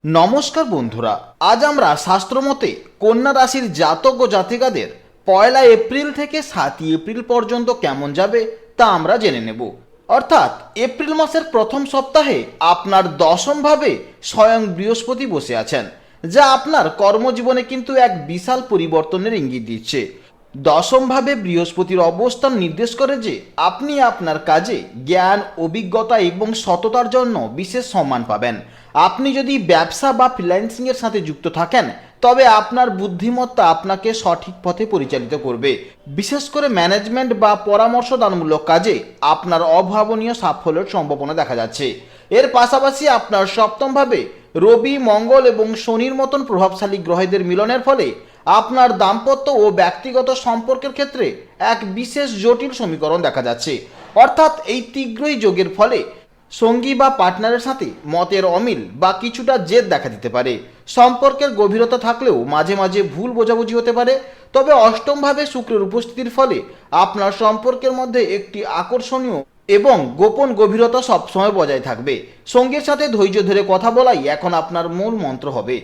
নমস্কার বন্ধুরা, আজ আমরা শাস্ত্রমতে কন্যা রাশির জাতক ও জাতিকাদের 1 এপ্রিল থেকে 7 এপ্রিল পর্যন্ত কেমন যাবে তা আমরা জেনে নেব। অর্থাৎ এপ্রিল মাসের প্রথম সপ্তাহে আপনার দশম ভাবে স্বয়ং বৃহস্পতি বসে আছেন, যা আপনার কর্মজীবনে কিন্তু এক বিশাল পরিবর্তনের ইঙ্গিত দিচ্ছে। দশম ভাবে বৃহস্পতির অবস্থান নির্দেশ করে যে আপনি আপনার কাজে জ্ঞান, অভিজ্ঞতা এবং সততার জন্য বিশেষ সম্মান পাবেন। আপনি যদি ব্যবসা বা ফ্রিল্যান্সিংয়ের সাথে যুক্ত থাকেন, তবে আপনার বুদ্ধিমত্তা আপনাকে সঠিক পথে পরিচালিত করবে। বিশেষ করে ম্যানেজমেন্ট বা পরামর্শদানমূলক কাজে আপনার অভাবনীয় সাফল্যের সম্ভাবনা দেখা যাচ্ছে। এর পাশাপাশি আপনার সপ্তম ভাবে রবি, মঙ্গল এবং শনির মতন প্রভাবশালী গ্রহদের মিলনের ফলে আপনার দাম্পত্য ও ব্যক্তিগত সম্পর্কের ক্ষেত্রে এক বিশেষ জটিল সমীকরণ দেখা যাচ্ছে। অর্থাৎ এই তীব্রই যোগের ফলে সঙ্গী বা পার্টনারের সাথে মতের অমিল বা কিছুটা জেদ দেখা দিতে পারে। সম্পর্কের গভীরতা থাকলেও মাঝে মাঝে ভুল বোঝাবুঝি হতে পারে। তবে অষ্টমভাবে শুক্রের উপস্থিতির ফলে আপনার সম্পর্কের মধ্যে একটি আকর্ষণীয় এবং গোপন গভীরতা সবসময় বজায় থাকবে। সঙ্গীর সাথে ধৈর্য ধরে কথা বলাই এখন আপনার মূল মন্ত্র হবে।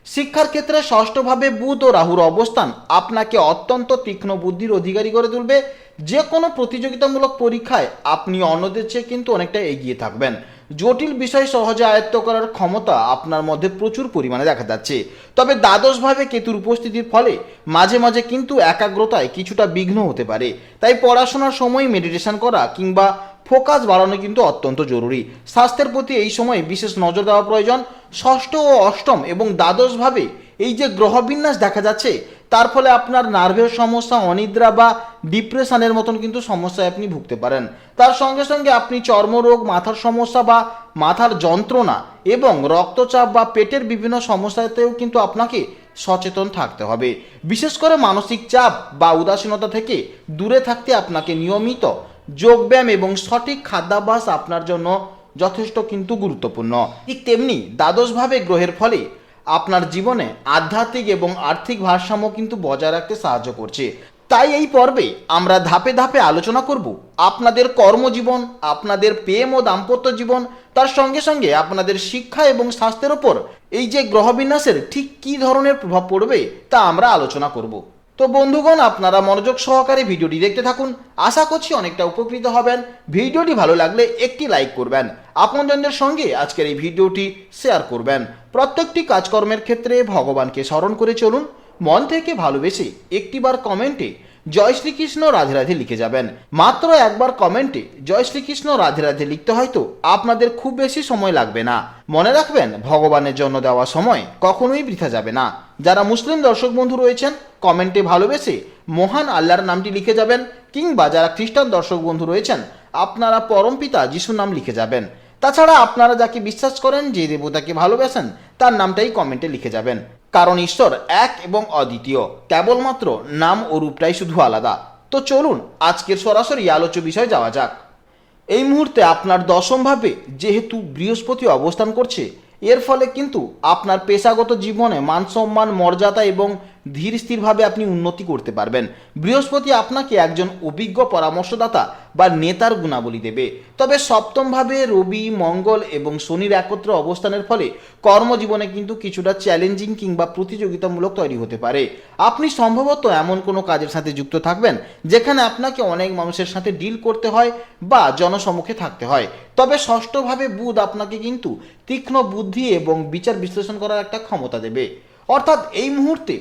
শিক্ষার ক্ষেত্রে ষষ্ঠভাবে বুধ ও রাহুর অবস্থান আপনাকে অত্যন্ত তীক্ষ্ণ বুদ্ধির অধিকারী করে তুলবে। যে কোনো প্রতিযোগিতামূলক পরীক্ষায় আপনি অন্যদের চেয়ে কিন্তু অনেকটা এগিয়ে থাকবেন। জটিল বিষয় সহজে আয়ত্ত করার ক্ষমতা আপনার মধ্যে প্রচুর পরিমাণে দেখা যাচ্ছে। তবে দ্বাদশভাবে কেতুর উপস্থিতির ফলে মাঝে মাঝে কিন্তু একাগ্রতায় কিছুটা বিঘ্ন হতে পারে। তাই পড়াশোনার সময় মেডিটেশন করা কিংবা ফোকাস বাড়ানো কিন্তু অত্যন্ত জরুরি। স্বাস্থ্যের প্রতি এই সময় বিশেষ নজর দেওয়া প্রয়োজন। ষষ্ঠ ও অষ্টম এবং দ্বাদশভাবে এই যে গ্রহবিন্যাস দেখা যাচ্ছে, তার ফলে আপনার নার্ভের সমস্যা, অনিদ্রা বা ডিপ্রেশনের মতন কিন্তু সমস্যায় আপনি ভুগতে পারেন। তার সঙ্গে সঙ্গে আপনি চর্মরোগ, মাথার সমস্যা বা মাথার যন্ত্রণা এবং রক্তচাপ বা পেটের বিভিন্ন সমস্যাতেও কিন্তু আপনাকে সচেতন থাকতে হবে। বিশেষ করে মানসিক চাপ বা উদাসীনতা থেকে দূরে থাকতে আপনাকে নিয়মিত যোগব্যায়াম এবং সঠিক খাদ্যাভ্যাস আপনার জন্য যথেষ্ট কিন্তু গুরুত্বপূর্ণ। ঠিক তেমনি দ্বাদশভাবে গ্রহের ফলে আপনার জীবনে আধ্যাত্মিক এবং আর্থিক ভারসাম্য কিন্তু বজায় রাখতে সাহায্য করছে। তাই এই পর্বে আমরা ধাপে ধাপে আলোচনা করব আপনাদের কর্মজীবন, আপনাদের প্রেম ও দাম্পত্য জীবন, তার সঙ্গে সঙ্গে আপনাদের শিক্ষা এবং স্বাস্থ্যের ওপর এই যে গ্রহবিন্যাসের ঠিক কী ধরনের প্রভাব পড়বে তা আমরা আলোচনা করব। তো বন্ধুগণ, আপনারা মনোযোগ সহকারে ভিডিওটি দেখতে থাকুন। আশা করছি অনেকটা উপকৃত হবেন। ভিডিওটি ভালো লাগলে একটি লাইক করবেন, আপনজনদের সঙ্গে আজকের এই ভিডিওটি শেয়ার করবেন। প্রত্যেকটি কাজকর্মের ক্ষেত্রে ভগবানকে স্মরণ করে চলুন। মন থেকে ভালোবেসে একটিবার কমেন্টে জয় শ্রীকৃষ্ণ রাধে রাধে লিখে যাবেন। মাত্র একবার কমেন্টে জয় শ্রীকৃষ্ণ রাধে রাধে লিখতে হয়তো আপনাদের খুব বেশি সময় লাগবে না। মনে রাখবেন, ভগবানের জন্য দেওয়া সময় কখনোই বৃথা যাবে না। যারা মুসলিম দর্শক বন্ধু রয়েছেন, কমেন্টে ভালোবেসে মহান আল্লাহর নামটি লিখে যাবেন, কিংবা যারা খ্রিস্টান দর্শক বন্ধু রয়েছেন, আপনারা পরমপিতা যিশুর নাম লিখে যাবেন। তাছাড়া আপনারা যাকে বিশ্বাস করেন, যে দেবতাকে ভালোবাসেন, তার নামটাই কমেন্টে লিখে যাবেন। কারণ ঈশ্বর এক এবং অদ্বিতীয়, কেবলমাত্র নাম ও রূপটাই শুধু আলাদা। তো চলুন আজকের সরাসরি আলোচ্য বিষয়ে যাওয়া যাক। এই মুহূর্তে আপনার দশমভাবে যেহেতু বৃহস্পতি অবস্থান করছে, এর ফলে কিন্তু আপনার পেশাগত জীবনে মান সম্মান, মর্যাদা এবং ধীর স্থিরভাবে আপনি উন্নতি করতে পারবেন। বৃহস্পতি আপনাকে একজন অভিজ্ঞ পরামর্শদাতা বা নেতার গুণাবলী দেবে। তবে সপ্তমভাবে রবি, মঙ্গল এবং শনির একত্র অবস্থানের ফলে কর্মজীবনে কিন্তু কিছুটা চ্যালেঞ্জিং কিংবা প্রতিযোগিতামূলক তৈরি হতে পারে। আপনি সম্ভবত এমন কোনো কাজের সাথে যুক্ত থাকবেন যেখানে আপনাকে অনেক মানুষের সাথে ডিল করতে হয় বা জনসম্মুখে থাকতে হয়। তবে ষষ্ঠভাবে বুধ আপনাকে কিন্তু তীক্ষ্ণ বুদ্ধি এবং বিচার বিশ্লেষণ করার একটা ক্ষমতা দেবে। অর্থাৎ এই মুহূর্তে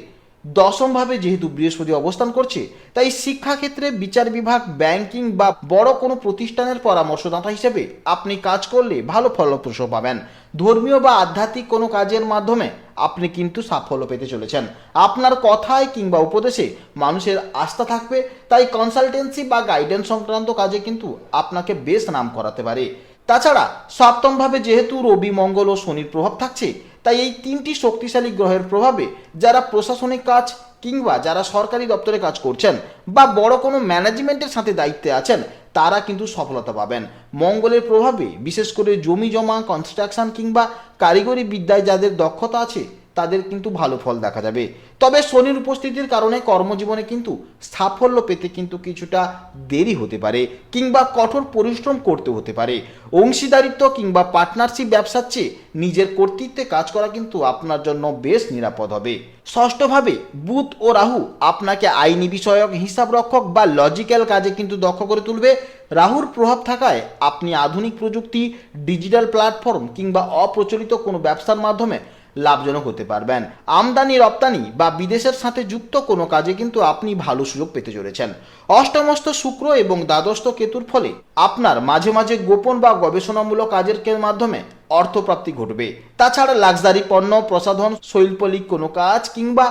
দশমভাবে যেহেতু বৃহস্পতি অবস্থান করছে, তাই শিক্ষাক্ষেত্রে, বিচার বিভাগ, ব্যাংকিং বা বড় কোনো প্রতিষ্ঠানের পরামর্শদাতা হিসেবে আপনি কাজ করলে ভালো ফলপ্রসূ পাবেন। ধর্মীয় বা আধ্যাত্মিক কোনো কাজের মাধ্যমে আপনি কিন্তু সাফল্য পেতে চলেছেন। আপনার কথায় কিংবা উপদেশে মানুষের আস্থা থাকবে, তাই কনসালটেন্সি বা গাইডেন্স সংক্রান্ত কাজে কিন্তু আপনাকে বেশ নাম করাতে পারে। তাছাড়া সপ্তমভাবে যেহেতু রবি, মঙ্গল ও শনির প্রভাব থাকছে, তাই এই তিনটি শক্তিশালী গ্রহের প্রভাবে যারা প্রশাসনিক কাজ কিংবা যারা সরকারি দপ্তরে কাজ করছেন বা বড় কোনো ম্যানেজমেন্টের সাথে দায়িত্বে আছেন, তারা কিন্তু সফলতা পাবেন। মঙ্গলের প্রভাবে বিশেষ করে জমি জমা, কনস্ট্রাকশন কিংবা কারিগরি বিদ্যায় যাদের দক্ষতা আছে, তাদের কিন্তু ভালো ফল দেখা যাবে। তবে শনির উপস্থিতির কারণে কর্মজীবনে কিন্তু সাফল্য পেতে কিন্তু কিছুটা দেরি হতে পারে কিংবা কঠোর পরিশ্রম করতে হতে পারে। অংশীদারিত্ব কিংবা পার্টনারশিপ ব্যবসার চেয়ে নিজের কর্তৃত্বে কাজ করা কিন্তু আপনার জন্য বেশ নিরাপদ হবে। ষষ্ঠভাবে বুধ ও রাহু আপনাকে আইনি বিষয়ক, হিসাব রক্ষক বা লজিক্যাল কাজে কিন্তু দক্ষ করে তুলবে। রাহুর প্রভাব থাকায় আপনি আধুনিক প্রযুক্তি, ডিজিটাল প্ল্যাটফর্ম কিংবা অপ্রচলিত কোনো ব্যবসার মাধ্যমে লাভজনক হতে পারবেন। আমদানি রপ্তানি বা বিদেশের সাথে যুক্ত কোনো কাজে কিন্তু আপনি ভালো সুযোগ পেতে চলেছেন। অষ্টমস্থ শুক্র এবং দ্বাদস্থ কেতুর ফলে আপনার মাঝে মাঝে গোপন বা গবেষণামূলক কাজের মাধ্যমে অর্থপ্রাপ্তি ঘটবে। তাছাড়া লাক্সারি পণ্য প্রসাধন, শৈল্পিক কোনো কাজ কিংবা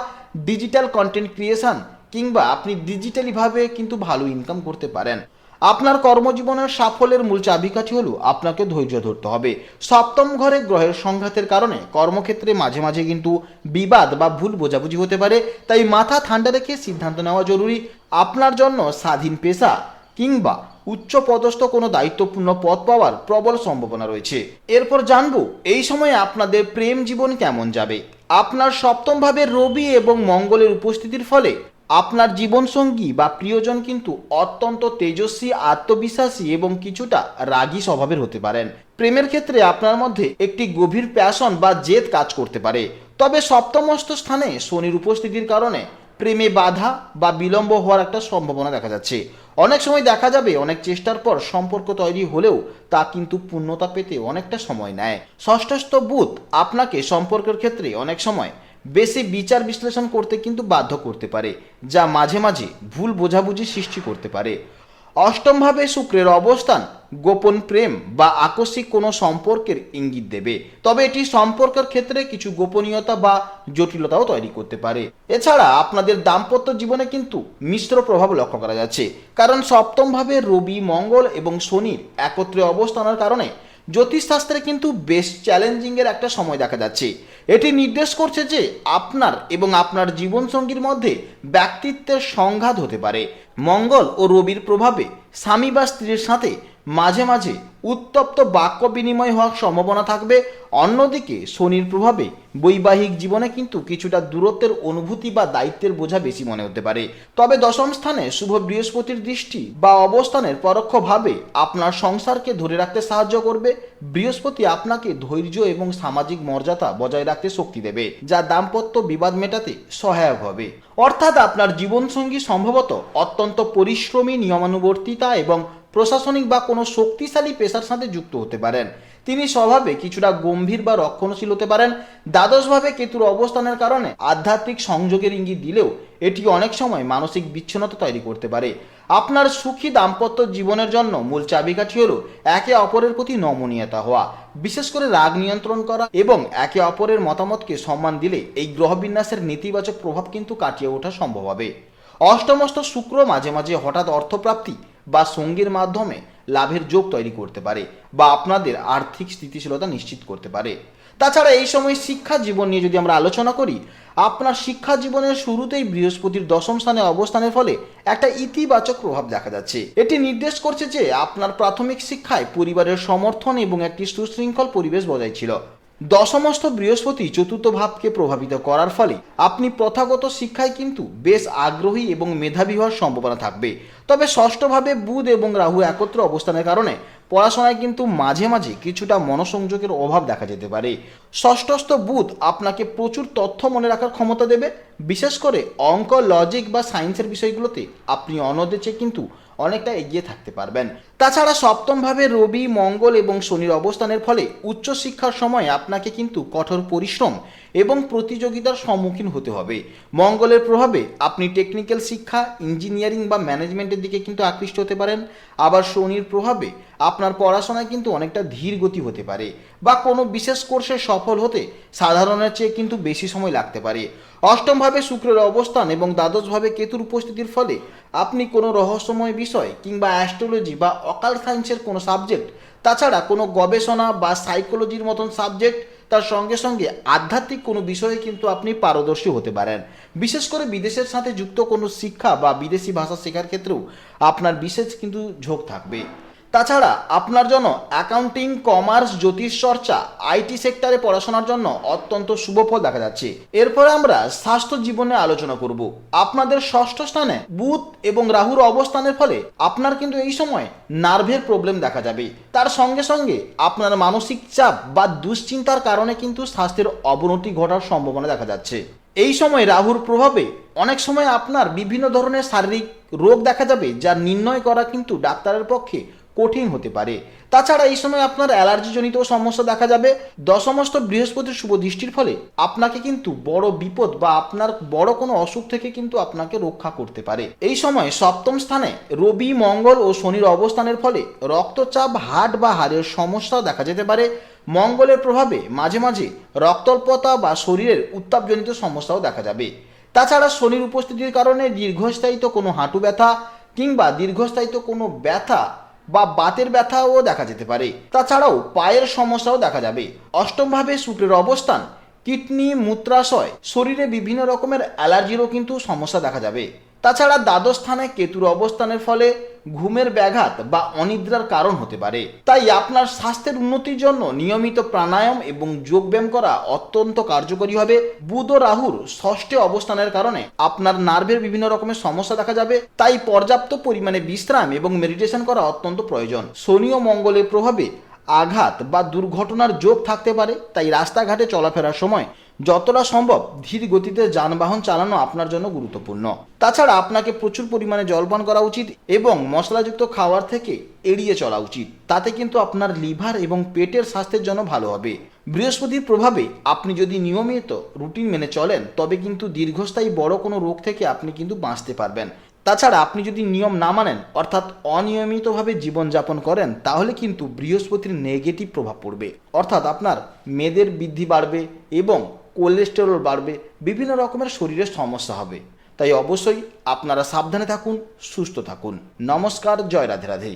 ডিজিটাল কন্টেন্ট ক্রিয়েশন কিংবা আপনি ডিজিটালিভাবে কিন্তু ভালো ইনকাম করতে পারেন। আপনার কর্মজীবনের সাফল্যের মূল চাবিকাঠি হলো আপনাকে ধৈর্য ধরতে হবে। সপ্তম ঘরে গ্রহের সংঘাতের কারণে কর্মক্ষেত্রে মাঝে মাঝে কিন্তু বিবাদ বা ভুল বোঝাবুঝি হতে পারে, তাই মাথা ঠান্ডা রেখে সিদ্ধান্ত নেওয়া জরুরি। আপনার জন্য স্বাধীন পেশা কিংবা উচ্চ পদস্থ কোনো দায়িত্বপূর্ণ পদ পাওয়ার প্রবল সম্ভাবনা রয়েছে। এরপর জানবো এই সময়ে আপনাদের প্রেম জীবন কেমন যাবে। আপনার সপ্তম ভাবে রবি এবং মঙ্গলের উপস্থিতির ফলে আপনার জীবনসঙ্গী বা প্রিয়জন কিন্তু অত্যন্ত তেজস্বী, আত্মবিশ্বাসী এবং কিছুটা রাগী স্বভাবের হতে পারেন। প্রেমের ক্ষেত্রে আপনার মধ্যে একটি গভীর প্যাশন বা জেদ কাজ করতে পারে। তবে সপ্তমস্থ স্থানে শনির উপস্থিতির কারণে প্রেমে বাধা বা বিলম্ব হওয়ার একটা সম্ভাবনা দেখা যাচ্ছে। অনেক সময় দেখা যাবে অনেক চেষ্টার পর সম্পর্ক তৈরি হলেও তা কিন্তু পূর্ণতা পেতে অনেকটা সময় নেয়। ষষ্ঠস্থ বুধ আপনাকে সম্পর্কের ক্ষেত্রে অনেক সময় বেশি বিচার বিশ্লেষণ করতে কিন্তু বাধ্য করতে পারে, যা মাঝে মাঝে ভুল বোঝাবুঝি সৃষ্টি করতে পারে। অষ্টমভাবে শুক্রের অবস্থান গোপন প্রেম বা আকস্মিক কোনো সম্পর্কের ইঙ্গিত দেবে, তবে এটি সম্পর্কের ক্ষেত্রে কিছু গোপনীয়তা বা জটিলতাও তৈরি করতে পারে। এছাড়া আপনাদের দাম্পত্য জীবনে কিন্তু মিশ্র প্রভাব লক্ষ্য করা যাচ্ছে, কারণ সপ্তমভাবে রবি, মঙ্গল এবং শনির একত্রে অবস্থানের কারণে জ্যোতিষশাস্ত্রে কিন্তু বেশ চ্যালেঞ্জিংয়ের একটা সময় দেখা যাচ্ছে। এটি নির্দেশ করছে যে আপনার এবং আপনার জীবনসঙ্গীর মধ্যে ব্যক্তিত্বের সংঘাত হতে পারে। মঙ্গল ও রবির প্রভাবে স্বামী বা স্ত্রীর সাথে মাঝে মাঝে উত্তপ্ত বাক্য বিনিময় হওয়ার সম্ভাবনা থাকবে। অন্যদিকে শনির প্রভাবে বৈবাহিক জীবনে কিন্তু কিছুটা দূরত্বের অনুভূতি বা দায়িত্বের বোঝা বেশি মনে হতে পারে। তবে দশম স্থানে শুভ বৃহস্পতির দৃষ্টি বা অবস্থানের পরোক্ষভাবে আপনার সংসারকে ধরে রাখতে সাহায্য করবে। বৃহস্পতি আপনাকে ধৈর্য এবং সামাজিক মর্যাদা বজায় রাখতে শক্তি দেবে, যা দাম্পত্য বিবাদ মেটাতে সহায়ক হবে। অর্থাৎ আপনার জীবনসঙ্গী সম্ভবত অত্যন্ত পরিশ্রমী, নিয়মানুবর্তিতা এবং প্রশাসনিক বা কোনো শক্তিশালী পেশার সাথে যুক্ত হতে পারেন। তিনি স্বভাবে কিছুটা গম্ভীর বা রক্ষণশীল হতে পারেন। দ্বাদশভাবে কেতুর অবস্থানের কারণে আধ্যাত্মিক সংযোগের ইঙ্গিত দিলেও এটি অনেক সময় মানসিক বিচ্ছিন্নতা তৈরি করতে পারে। আপনার সুখী দাম্পত্য জীবনের জন্য মূল চাবিকাঠি হলো একে অপরের প্রতি নমনীয়তা হওয়া, বিশেষ করে রাগ নিয়ন্ত্রণ করা এবং একে অপরের মতামতকে সম্মান দিলে এই গ্রহবিন্যাসের নেতিবাচক প্রভাব কিন্তু কাটিয়ে ওঠা সম্ভব হবে। অষ্টমস্থ শুক্র মাঝে মাঝে হঠাৎ অর্থপ্রাপ্তি বা সঙ্গীর মাধ্যমে লাভের যোগ তৈরি করতে পারে বা আপনাদের আর্থিক স্থিতিশীলতা নিশ্চিত করতে পারে। তাছাড়া এই সময় শিক্ষা জীবন নিয়ে যদি আমরা আলোচনা করি, আপনার শিক্ষা জীবনের শুরুতেই বৃহস্পতির দশম স্থানে অবস্থানের ফলে একটা ইতিবাচক প্রভাব দেখা যাচ্ছে। এটি নির্দেশ করছে যে আপনার প্রাথমিক শিক্ষায় পরিবারের সমর্থন এবং একটি সুশৃঙ্খল পরিবেশ বজায় ছিল। দশমস্থ বৃহস্পতি চতুর্থ ভাবকে প্রভাবিত করার ফলে আপনি প্রথাগত শিক্ষায় কিন্তু বেশ আগ্রহী এবং মেধাবী হওয়ার সম্ভাবনা থাকবে। তবে ষষ্ঠভাবে বুধ এবং রাহু একত্র অবস্থানের কারণে পড়াশোনায় কিন্তু মাঝে মাঝে কিছুটা মনোসংযোগের অভাব দেখা যেতে পারে। ষষ্ঠস্থ বুধ আপনাকে প্রচুর তথ্য মনে রাখার ক্ষমতা দেবে, বিশেষ করে অঙ্ক, লজিক বা সায়েন্সের বিষয়গুলোতে আপনি অন্যদের চেয়ে কিন্তু অনেকটা এগিয়ে থাকতে পারবেন। তাছাড়া সপ্তমভাবে রবি, মঙ্গল এবং শনির অবস্থানের ফলে উচ্চশিক্ষার সময় আপনাকে কিন্তু কঠোর পরিশ্রম এবং প্রতিযোগিতার সম্মুখীন হতে হবে। মঙ্গলের প্রভাবে আপনি টেকনিক্যাল শিক্ষা, ইঞ্জিনিয়ারিং বা ম্যানেজমেন্টের দিকে কিন্তু আকৃষ্ট হতে পারেন। আবার শনির প্রভাবে আপনার পড়াশোনায় কিন্তু অনেকটা ধীর গতি হতে পারে বা কোনো বিশেষ কোর্সে সফল হতে সাধারণের চেয়ে কিন্তু বেশি সময় লাগতে পারে। অষ্টমভাবে শুক্রের অবস্থান এবং দ্বাদশভাবে কেতুর উপস্থিতির ফলে আপনি কোনো রহস্যময় বিষয় কিংবা অ্যাস্ট্রোলজি বা অকাল্ট সায়েন্সের কোনো সাবজেক্ট, তাছাড়া কোনো গবেষণা বা সাইকোলজির মতন সাবজেক্ট, তার সঙ্গে সঙ্গে আধ্যাত্মিক কোনো বিষয়ে কিন্তু আপনি পারদর্শী হতে পারেন। বিশেষ করে বিদেশের সাথে যুক্ত কোনো শিক্ষা বা বিদেশি ভাষা শেখার ক্ষেত্রেও আপনার বিশেষ কিন্তু ঝোঁক থাকবে। তাছাড়া আপনার জন্য অ্যাকাউন্টিং, কমার্স, জ্যোতিষ চর্চা, আইটি সেক্টরে পড়াশোনার জন্য অত্যন্ত শুভ ফল দেখা যাচ্ছে। এরপরে আমরা স্বাস্থ্য জীবনে আলোচনা করব। আপনাদের ষষ্ঠ স্থানে বুধ এবং রাহুর অবস্থানের ফলে আপনার কিন্তু এই সময় নার্ভের প্রবলেম দেখা যাবে। তার সঙ্গে সঙ্গে আপনার মানসিক চাপ বা দুশ্চিন্তার কারণে কিন্তু স্বাস্থ্যের অবনতি ঘটার সম্ভাবনা দেখা যাচ্ছে। এই সময় রাহুর প্রভাবে অনেক সময় আপনার বিভিন্ন ধরনের শারীরিক রোগ দেখা যাবে, যা নির্ণয় করা কিন্তু ডাক্তারের পক্ষে কঠিন হতে পারে। তাছাড়া এই সময় আপনার অ্যালার্জিজনিত সমস্যা দেখা যাবে। দশমস্ত বৃহস্পতির শুভ দৃষ্টির ফলে আপনাকে কিন্তু বড় বিপদ বা আপনার বড় কোনো অসুখ থেকে কিন্তু আপনাকে রক্ষা করতে পারে। এই সময় সপ্তম স্থানে রবি, মঙ্গল ও শনির অবস্থানের ফলে রক্তচাপ, হার্ট বা হাড়ের সমস্যা দেখা যেতে পারে। মঙ্গলের প্রভাবে মাঝে মাঝে রক্তল্পতা বা শরীরের উত্তাপজনিত সমস্যাও দেখা যাবে। তাছাড়া শনির উপস্থিতির কারণে দীর্ঘস্থায়িত কোনো হাঁটু ব্যথা কিংবা দীর্ঘস্থায়িত কোনো ব্যথা বা বাতের ব্যথাও দেখা যেতে পারে। তাছাড়াও পায়ের সমস্যাও দেখা যাবে। অষ্টমভাবে শুক্রের অবস্থান কিডনি, মূত্রাশয়, শরীরে বিভিন্ন রকমের অ্যালার্জিরও কিন্তু সমস্যা দেখা যাবে। তাছাড়া দ্বাদশ স্থানে কেতুর অবস্থানের ফলে ঘুমের ব্যাঘাত বা অনিদ্রার কারণ হতে পারে। তাই আপনার স্বাস্থ্যের উন্নতির জন্য নিয়মিত প্রাণায়াম এবং যোগব্যায়াম করা অত্যন্ত কার্যকরী হবে। বুধ ও রাহুর ষষ্ঠে অবস্থানের কারণে আপনার নার্ভের বিভিন্ন রকমের সমস্যা দেখা যাবে। তাই পর্যাপ্ত পরিমাণে বিশ্রাম এবং মেডিটেশন করা অত্যন্ত প্রয়োজন। শনি ও মঙ্গলের প্রভাবে আঘাত বা দুর্ঘটনার যোগ থাকতে পারে। তাই রাস্তাঘাটে চলাফেরার সময় যতটা সম্ভব ধীর গতিতে যানবাহন চালানো আপনার জন্য গুরুত্বপূর্ণ। তাছাড়া আপনাকে প্রচুর পরিমাণে জলপান করা উচিত এবং মশলাযুক্ত খাবার থেকে এড়িয়ে চলা উচিত। তাতে কিন্তু আপনার লিভার এবং পেটের স্বাস্থ্যের জন্য ভালো হবে। বৃহস্পতির প্রভাবে আপনি যদি নিয়মিত রুটিন মেনে চলেন তবে কিন্তু দীর্ঘস্থায়ী বড় কোনো রোগ থেকে আপনি কিন্তু বাঁচতে পারবেন। তাছাড়া আপনি যদি নিয়ম না মানেন অর্থাৎ অনিয়মিতভাবে জীবনযাপন করেন তাহলে কিন্তু বৃহস্পতির নেগেটিভ প্রভাব পড়বে। অর্থাৎ আপনার মেদের বৃদ্ধি বাড়বে এবং কোলেস্টেরল বাড়বে, বিভিন্ন রকমের শরীরের সমস্যা হবে। তাই অবশ্যই আপনারা সাবধানে থাকুন, সুস্থ থাকুন। নমস্কার, জয় রাধে রাধে।